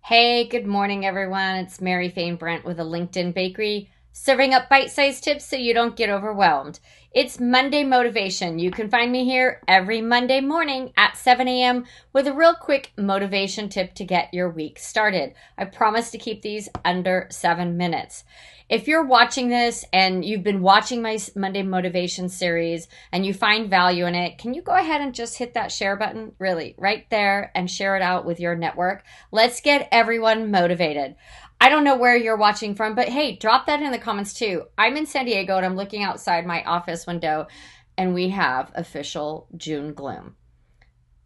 Hey, good morning, everyone. It's Mary Fane Brent with a LinkedIn Bakery, serving up bite-sized tips so you don't get overwhelmed. It's Monday Motivation. You can find me here every Monday morning at 7 a.m. with a real quick motivation tip to get your week started. I promise to keep these under 7 minutes. If you're watching this and you've been watching my Monday Motivation series and you find value in it, can you go ahead and just hit that share button? Really, right there, and share it out with your network. Let's get everyone motivated. I don't know where you're watching from, but hey, drop that in the comments too. I'm in San Diego and I'm looking outside my office window and we have official June gloom.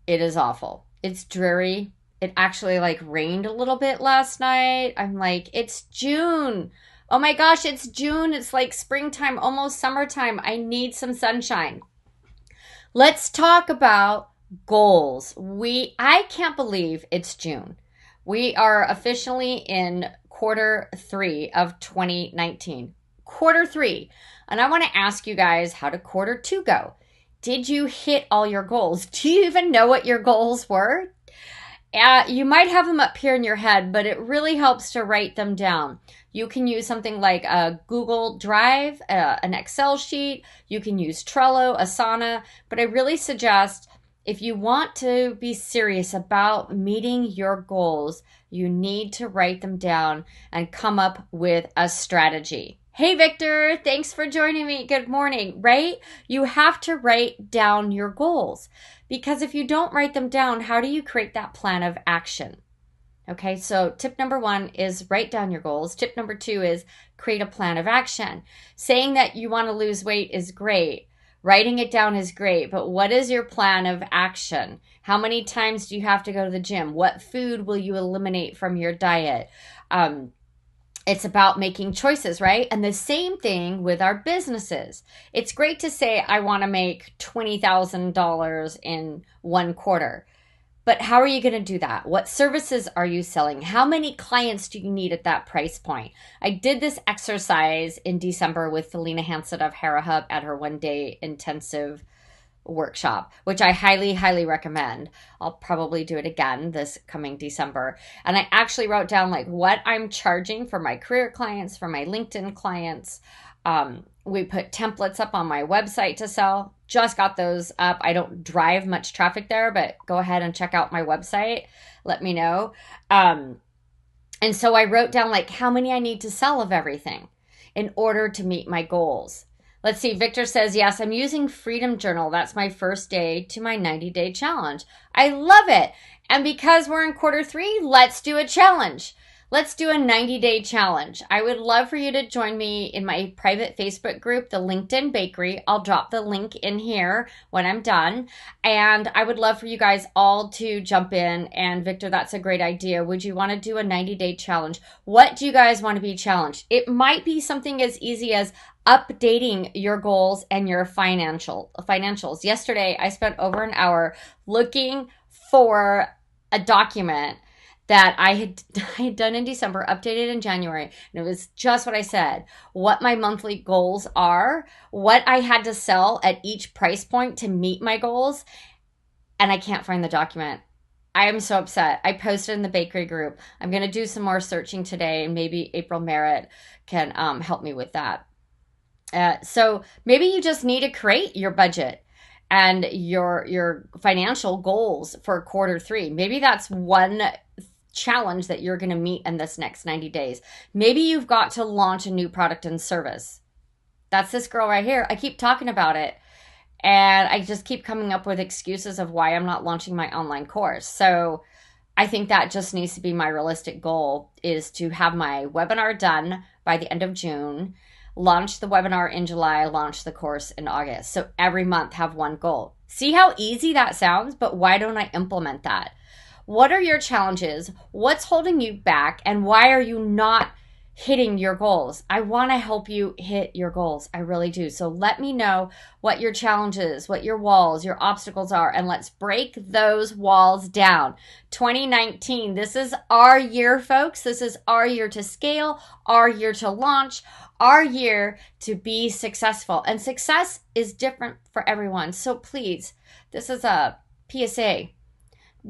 It is awful. It's dreary. It actually rained a little bit last night. I'm like, it's June. Oh my gosh, it's June. It's like springtime, almost summertime. I need some sunshine. Let's talk about goals. I can't believe it's June. We are officially in quarter three of 2019. Quarter three. And I want to ask you guys, how did quarter two go? Did you hit all your goals? Do you even know what your goals were? You might have them up here in your head, but it really helps to write them down. You can use something like a Google Drive, an Excel sheet. You can use Trello, Asana, but I really suggest if you want to be serious about meeting your goals, you need to write them down and come up with a strategy. Hey, Victor, thanks for joining me. Good morning, right? You have to write down your goals because if you don't write them down, how do you create that plan of action? Okay, so tip number one is write down your goals. Tip number two is create a plan of action. Saying that you want to lose weight is great. Writing it down is great, but what is your plan of action? How many times do you have to go to the gym? What food will you eliminate from your diet? It's about making choices, right? And the same thing with our businesses. It's great to say, I want to make $20,000 in one quarter. But how are you going to do that? What services are you selling? How many clients do you need at that price point? I did this exercise in December with Felina Hansen of Hera Hub at her one-day intensive workshop, which I highly, highly recommend. I'll probably do it again this coming December. And I actually wrote down what I'm charging for my career clients, for my LinkedIn clients. We put templates up on my website to sell. Just got those up. I don't drive much traffic there, but go ahead and check out my website. Let me know. And so I wrote down how many I need to sell of everything in order to meet my goals. Let's see. Victor says, yes, I'm using Freedom Journal. That's my first day to my 90-day challenge. I love it. And because we're in quarter three, let's do a challenge. Let's do a 90-day challenge. I would love for you to join me in my private Facebook group, the LinkedIn Bakery. I'll drop the link in here when I'm done. And I would love for you guys all to jump in. And Victor, that's a great idea. Would you want to do a 90-day challenge? What do you guys want to be challenged? It might be something as easy as updating your goals and your financials. Yesterday, I spent over an hour looking for a document that I had done in December, updated in January, and it was just what I said, what my monthly goals are, what I had to sell at each price point to meet my goals, and I can't find the document. I am so upset. I posted in the bakery group. I'm going to do some more searching today, and maybe April Merritt can help me with that. So maybe you just need to create your budget and your financial goals for quarter three. Maybe that's one challenge that you're going to meet in this next 90 days. Maybe you've got to launch a new product and service. That's this girl right here. I keep talking about it and I just keep coming up with excuses of why I'm not launching my online course. So I think that just needs to be my realistic goal, is to have my webinar done by the end of June, launch the webinar in July, launch the course in August. So every month have one goal. See how easy that sounds, but why don't I implement that? What are your challenges? What's holding you back? And why are you not hitting your goals? I want to help you hit your goals. I really do. So let me know what your challenges, what your walls, your obstacles are, and let's break those walls down. 2019, this is our year, folks. This is our year to scale, our year to launch, our year to be successful. And success is different for everyone. So please, this is a PSA.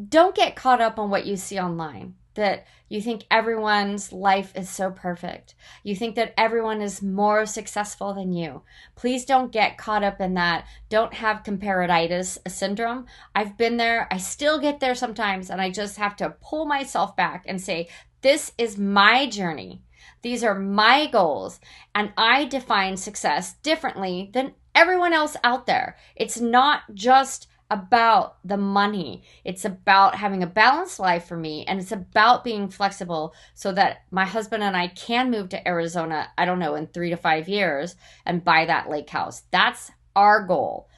Don't get caught up on what you see online. that you think everyone's life is so perfect. You think that everyone is more successful than you. Please don't get caught up in that. Don't have comparatitis syndrome. I've been there. I still get there sometimes, and I just have to pull myself back and say, this is my journey. These are my goals, and I define success differently than everyone else out there. It's not just about the money. It's about having a balanced life for me, and it's about being flexible so that my husband and I can move to Arizona, I don't know, in 3 to 5 years and buy that lake house. That's our goal.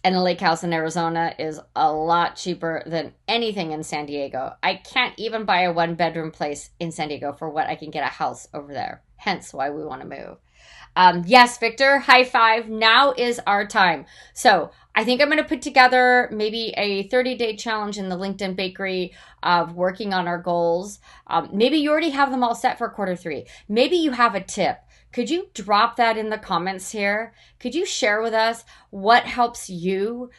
And a lake house in Arizona is a lot cheaper than anything in San Diego. I can't even buy a 1-bedroom place in San Diego for what I can get a house over there. Hence why we want to move. Yes, Victor, high five. Now is our time. So I think I'm going to put together maybe a 30-day challenge in the LinkedIn Bakery of working on our goals. Maybe you already have them all set for Q3. Maybe you have a tip. Could you drop that in the comments here? Could you share with us what helps you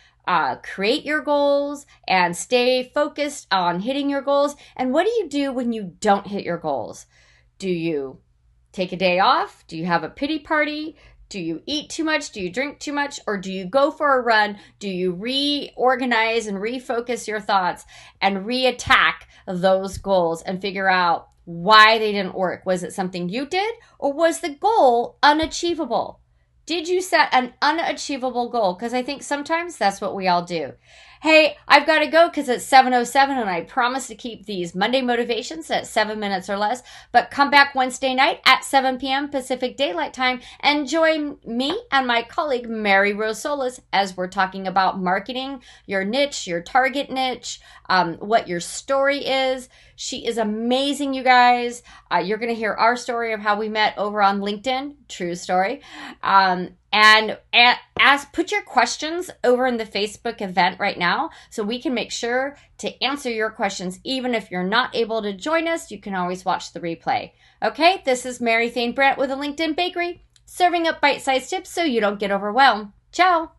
create your goals and stay focused on hitting your goals? And what do you do when you don't hit your goals? Do you take a day off? Do you have a pity party? Do you eat too much? Do you drink too much? Or do you go for a run? Do you reorganize and refocus your thoughts and reattack those goals and figure out why they didn't work? Was it something you did, or was the goal unachievable? Did you set an unachievable goal? Because I think sometimes that's what we all do. Hey, I've got to go because it's 7:07 and I promise to keep these Monday motivations at 7 minutes or less. But come back Wednesday night at 7 p.m. Pacific Daylight Time and join me and my colleague Mary Rose Solis as we're talking about marketing, your niche, your target niche, what your story is. She is amazing, you guys. You're going to hear our story of how we met over on LinkedIn. True story. And put your questions over in the Facebook event right now so we can make sure to answer your questions. Even if you're not able to join us, you can always watch the replay. Okay, this is Mary Fane Brandt with a LinkedIn Bakery, serving up bite-sized tips so you don't get overwhelmed. Ciao.